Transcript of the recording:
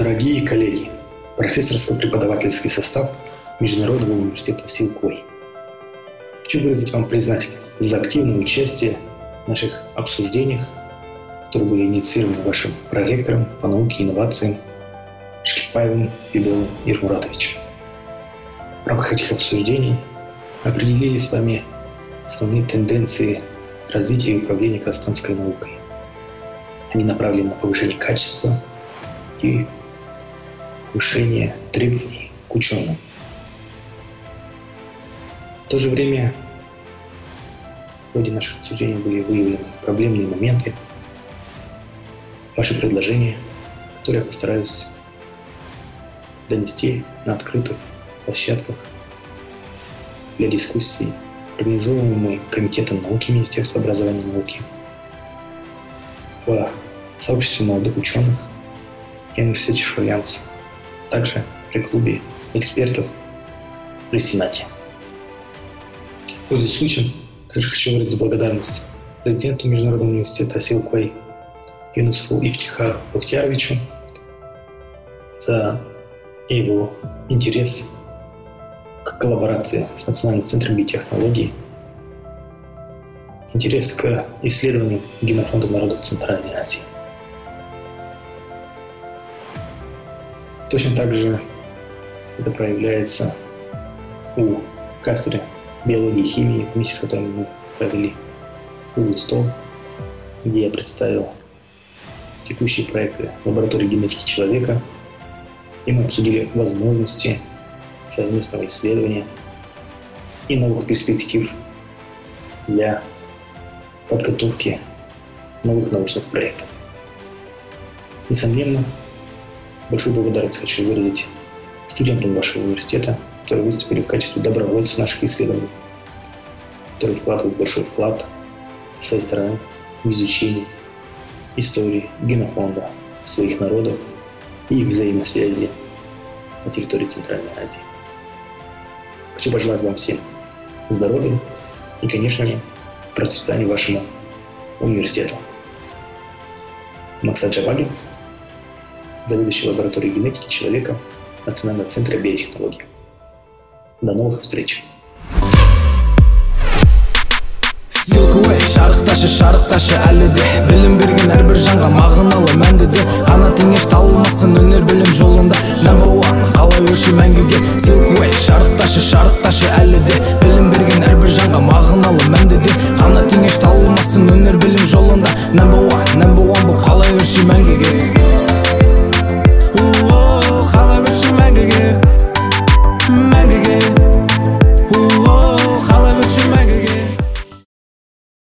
Дорогие коллеги, профессорско-преподавательский состав Международного университета Силквей. Хочу выразить вам признательность за активное участие в наших обсуждениях, которые были инициированы вашим проректором по науке и инновациям Шкипаевым Федором Ирмуратовичем. В рамках этих обсуждений определили с вами основные тенденции развития и управления казахстанской наукой. Они направлены на повышение качества и повышение требований к ученым. В то же время в ходе наших обсуждений были выявлены проблемные моменты, ваши предложения, которые я постараюсь донести на открытых площадках для дискуссий, организовываемые Комитетом науки Министерства образования и науки, в сообществе молодых ученых и университете Шульянца, также при клубе экспертов при Сенате. Пользуясь случаем, также хочу выразить благодарность президенту Международного университета Силквей Юнусу Ифтихару Бухтияровичу за его интерес к коллаборации с Национальным центром биотехнологий, интерес к исследованию генофонда народов Центральной Азии. Точно так же это проявляется у кафедры биологии и химии, вместе с которыми мы провели круглый стол, где я представил текущие проекты лаборатории генетики человека, и мы обсудили возможности совместного исследования и новых перспектив для подготовки новых научных проектов. Несомненно, большую благодарность хочу выразить студентам вашего университета, которые выступили в качестве добровольцев наших исследований, которые вкладывают большой вклад со своей стороны в изучение истории генофонда своих народов и их взаимосвязи на территории Центральной Азии. Хочу пожелать вам всем здоровья и, конечно же, процветания вашему университету. Максат Джавагин, заведующий лабораторией генетики человека Национального центра биотехнологий. До новых встреч! Шарық ташы әлі де білім берген әрбір жанға мағыналы мәнді де қанатың еш талмасын өнер білім жолында Number one қалай өрши мәңгіге Silkway шарық ташы әлі де білім берген әрбір жанға мағыналы мәнді де қанатың еш талмасын өнер білім жолында Number one